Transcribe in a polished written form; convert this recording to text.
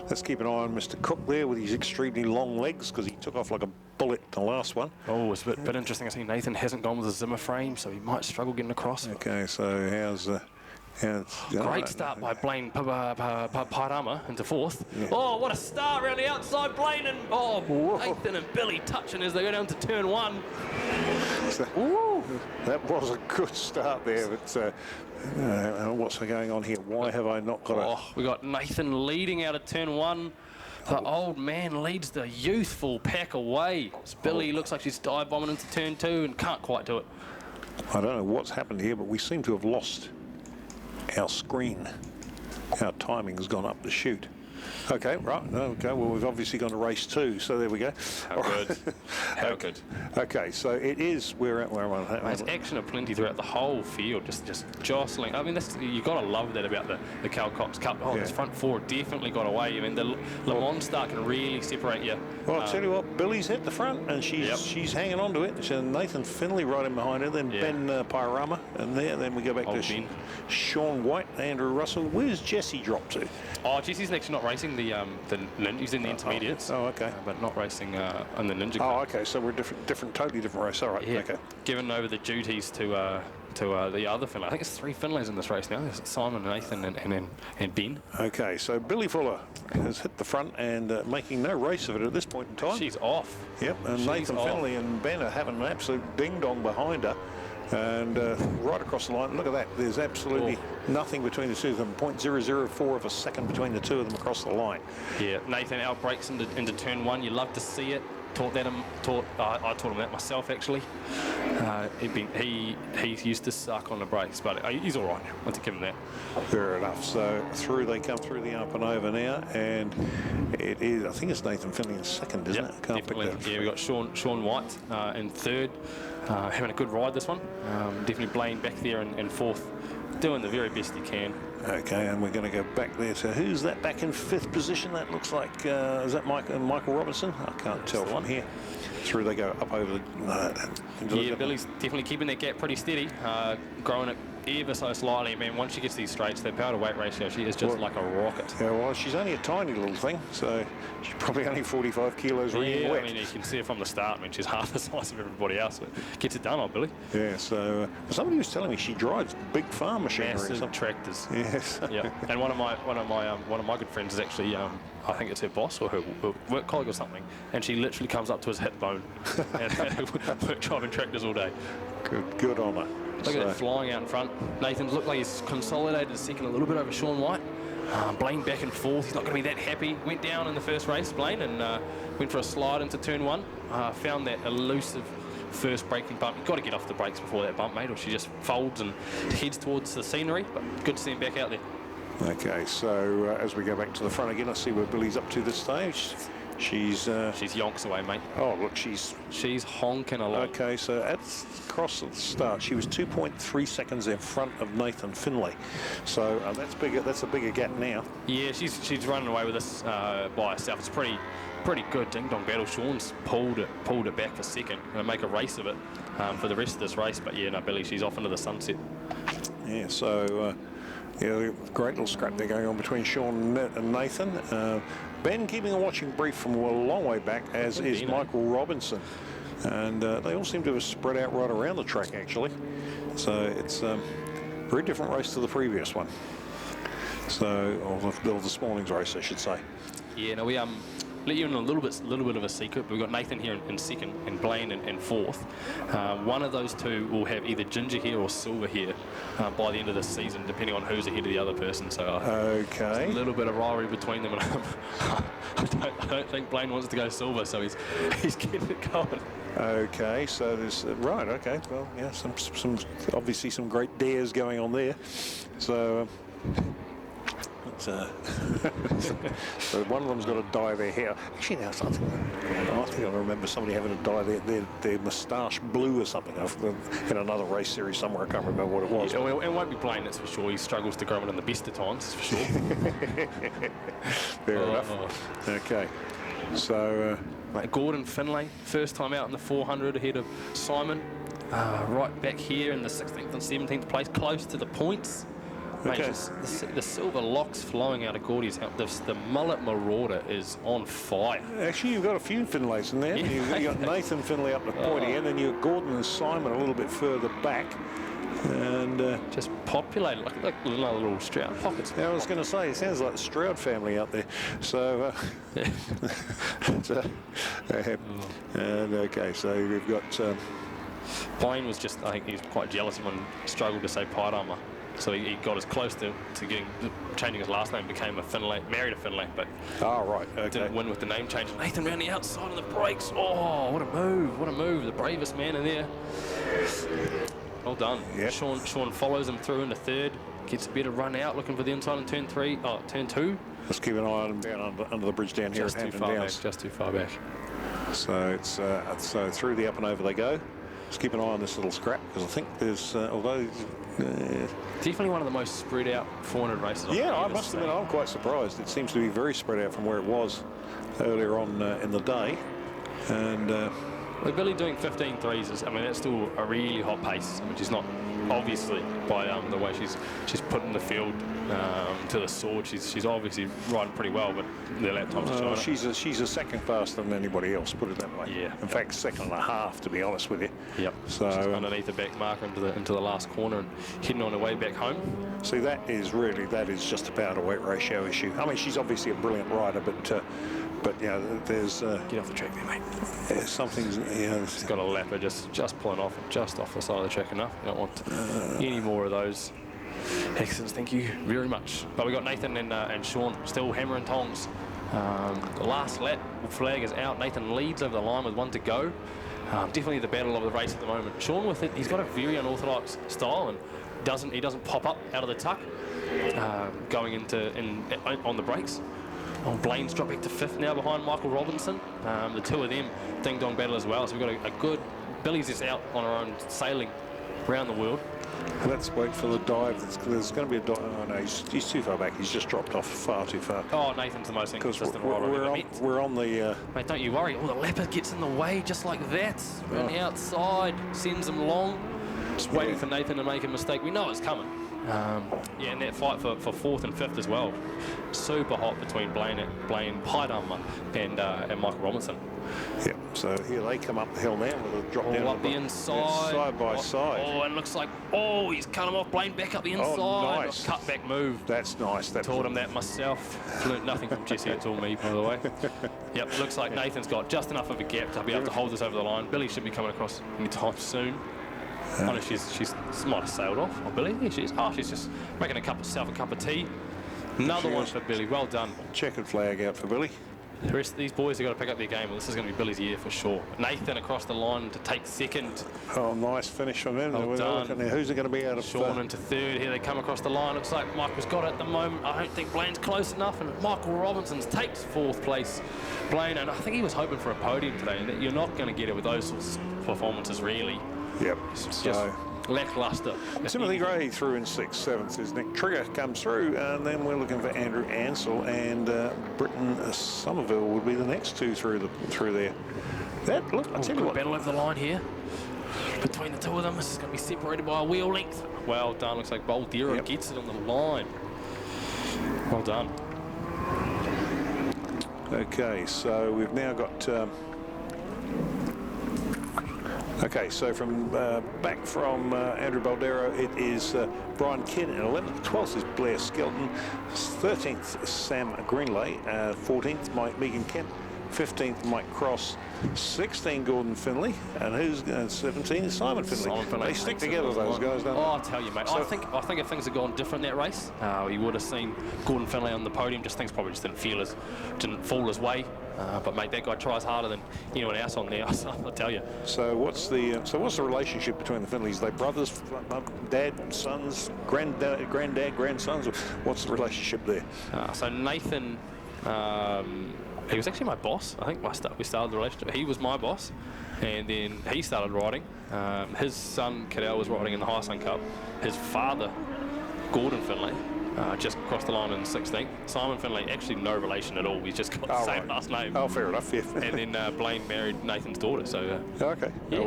let's keep an eye on Mr. Cook there with his extremely long legs, because he took off like a bullet the last one. Oh, it's a bit interesting. I see Nathan hasn't gone with a Zimmer frame, so he might struggle getting across. Okay, so how's great start by Blaine Parama into fourth. Yeah. Oh, what a start around the outside, Blaine and Nathan and Billy touching as they go down to turn one. That was a good start there, but what's going on here? Why have I not got we got Nathan leading out of turn one. The old man leads the youthful pack away. Billy looks like she's dive bombing into turn two and can't quite do it. I don't know what's happened here, but we seem to have lost our screen. Our timing has gone up the chute. Okay, right. Okay, well, we've obviously gone to race two, so there we go. How good. How good. Okay, so it is, we're at where am I? There's action aplenty throughout the whole field, just jostling. I mean, you've got to love that about the Cal Cox Cup. This front four definitely got away. I mean, the Le Mans start can really separate you. Well, I'll tell you what, Billy's hit the front, and she's hanging on to it. So Nathan Finley right in behind her, then Ben Pairama, and then we go back to Sean White, Andrew Russell. Where's Jesse dropped to? Oh, Jesse's actually not racing the Ninja. He's in the intermediates. Oh, okay. But not racing on the Ninja. Oh, okay. So we're totally different race. All right. Yeah. Okay. Given over the duties to the other Finlay. I think it's 3 Finlays in this race now. There's Simon, Nathan, and Ben. Okay. So Billy Fuller has hit the front and making no race of it at this point in time. She's off. Yep. And Nathan Finlay and Ben are having an absolute ding dong behind her. And right across the line, look at that. There's absolutely nothing between the two of them. 0.004 of a second between the two of them across the line. Yeah, Nathan outbreaks into turn one. You love to see it. I taught him that myself, actually. He used to suck on the brakes, but he's all right now. Let's give him that. Fair enough. So they come through the up and over now, and it is, I think it's Nathan Finley in second, isn't it? I can't definitely. Pick that. Yeah, we got Sean White in third, having a good ride this one. Definitely Blaine back there in fourth, doing the very best he can. Okay, and we're going to go back there. So who's that back in fifth position? That looks like, is that Michael Robinson? I can't tell from here. Through they go up over the... Billy's definitely keeping that gap pretty steady, growing it ever so slightly. I mean, once she gets these straights, their power to weight ratio, she is just like a rocket. Yeah, well, she's only a tiny little thing, so she's probably only 45 kilos wet. I mean, you can see her from the start. I mean, she's half the size of everybody else, but gets it done on Billy. Yeah, so somebody was telling me she drives big farm machinery. Massive tractors. Yes. Yeah, and one of my good friends is actually, I think it's her boss or her work colleague or something, and she literally comes up to his hip bone and work driving tractors all day. Good on her. Look at that flying out in front. Nathan's looked like he's consolidated a second a little bit over Sean White. Blaine back and forth. He's not going to be that happy. Went down in the first race, Blaine, and went for a slide into turn one. Found that elusive first braking bump. You've got to get off the brakes before that bump, mate, or she just folds and heads towards the scenery. But good to see him back out there. Okay, so as we go back to the front again, I see where Billy's up to this stage. She's yonks away, mate. Oh, look, she's honking along. Okay, so at across at the start, she was 2.3 seconds in front of Nathan Finlay. So that's bigger. That's a bigger gap now. Yeah, she's running away with this by herself. It's pretty good ding dong battle. Sean's pulled it back for second and make a race of it for the rest of this race. But yeah, no, Billy, she's off into the sunset. Yeah, so. Yeah, great little scrap there going on between Sean and Nathan. Ben keeping a watching brief from a long way back, as is Michael Robinson. And they all seem to have spread out right around the track, actually. So it's a very different race to the previous one. So, or this morning's race, I should say. Yeah, no, we let you in a little bit of a secret. We've got Nathan here in second and Blaine in fourth. One of those two will have either ginger hair or silver hair by the end of the season, depending on who's ahead of the other person. So okay, a little bit of rivalry between them, and I don't think Blaine wants to go silver, so he's getting it going. Okay, so there's right. Okay, well, yeah, some obviously some great dares going on there. So. So one of them's got to dye their hair. Actually, now something. I think I remember somebody having to dye their moustache blue or something in another race series somewhere. I can't remember what it was. Yeah, well, it won't be Blaine, that's for sure. He struggles to grow it in the best of times, for sure. Fair enough. Okay, so Gordon Finlay, first time out in the 400 ahead of Simon. Right back here in the 16th and 17th place, close to the points. Mate, Okay. the silver locks flowing out of Gordy's helmet. The mullet marauder is on fire. Actually, you've got a few Finlays in there. Yeah. You've got Nathan Finlay up the pointy end, and you've got Gordon and Simon a little bit further back. And Just populated like another little Stroud pockets. I was going to say, it sounds like the Stroud family out there. So, and okay, so we've got. Blaine was just, I think he was quite jealous when he struggled to say Pairama. So he got as close to changing his last name, became a Finlay, married a Finlay, but Right, okay. didn't win with the name change. Nathan round the outside of the brakes. Oh, what a move, the bravest man in there. Well done. Yep. Sean follows him through into third, gets a better run out, looking for the inside in turn two. Let's keep an eye on him down under the bridge down here at Hampton Downs. Just too far back. So it's so through the up and over they go. Let's keep an eye on this little scrap, because I think there's, although... Definitely one of the most spread out 400 races. Yeah, I must admit, I'm quite surprised. It seems to be very spread out from where it was earlier on in the day. And with Billy doing 15.3s, I mean, that's still a really hot pace. I mean, she's not, obviously, by the way she's put in the field to the sword, she's obviously riding pretty well, but the lap times are showing. she's a second faster than anybody else, put it that way. Yeah. In fact, second and a half, to be honest with you. Yep. So she's underneath the back marker into the last corner and heading on her way back home. See, that is just a power to weight ratio issue. I mean, she's obviously a brilliant rider, but yeah, there's get off the track there, mate. something's She's got a lapper just pulling off just off the side of the track enough. You don't want any more of those. Excellent, thank you very much. But we got Nathan and Sean still hammering tongs. The last lap flag is out. Nathan leads over the line with one to go. Definitely the battle of the race at the moment. Sean with it, he's got a very unorthodox style and he doesn't pop up out of the tuck going on the brakes. Blaine's dropped back to fifth now behind Michael Robinson. The two of them ding-dong battle as well. So we've got a good... Billy's just out on her own sailing around the world. Let's wait for the dive. There's going to be a dive. Oh, no, he's too far back. He's just dropped off far too far. Oh, Nathan's the most inconsistent rider. We're on the... Mate, don't you worry. Oh, the leopard gets in the way just like that. Around the outside, sends him long. Just waiting for Nathan to make a mistake. We know it's coming. Yeah, and that fight for fourth and fifth as well. Super hot between Blaine Pairama and Michael Robinson. Yeah, so here they come up the hill now with a drop down up the inside. Side by side. Oh, and looks like, he's cut him off. Blaine back up the inside. Oh, nice. Cut back move. That's nice. Taught him that myself. Learned nothing from Jesse, it's all me, by the way. Yep, looks like Nathan's got just enough of a gap to be able to hold this over the line. Billy should be coming across anytime soon. I know she's might have sailed off. Oh, Billy, there she is. Oh, she's just making herself a cup of tea. Another one for Billy. Well done. Checkered flag out for Billy. The rest of these boys have got to pick up their game. This is going to be Billy's year for sure. Nathan across the line to take second. Oh, nice finish from him. Well done. Who's it going to be out of... Sean into third. Here they come across the line. Looks like Michael's got it at the moment. I don't think Blaine's close enough. And Michael Robinson takes fourth place. Blaine, and I think he was hoping for a podium today. And you're not going to get it with those sorts of performances, really. Yep. It's just lackluster. Timothy Gray through in 6th, 7th is Nick Trigger comes through, and then we're looking for Andrew Ansell and Britton Somerville would be the next two through there. Look, I tell you what, battle over the line here between the two of them. This is going to be separated by a wheel length. Well done. Looks like Boldero gets it on the line. Well done. Okay, so we've now got. Okay, so from back from Andrew Boldero, it is Brian Kidd in 11th. 12th is Blair Skelton. 13th, Sam Greenlay. 14th, Megan Kemp. 15th, Mike Cross. 16, Gordon Finlay. And who's 17 is Simon Finlay. They stick together, those guys, don't they? I'll tell you, mate. So, I think if things had gone different in that race, you would have seen Gordon Finlay on the podium. Things probably just didn't fall his way. But mate, that guy tries harder than anyone else on there. I'll tell you. So what's the relationship between the Finlays? They brothers, dad, sons, granddad, grandsons. What's the relationship there? So Nathan, he was actually my boss. I think we started the relationship. He was my boss, and then he started riding. His son Cadell was riding in the High Sun Cup. His father, Gordon Finlay, just crossed the line in 16th. Simon Finlay, actually no relation at all. He's just got the same last name. Oh, fair enough, yeah. And then Blaine married Nathan's daughter. So okay. Yeah.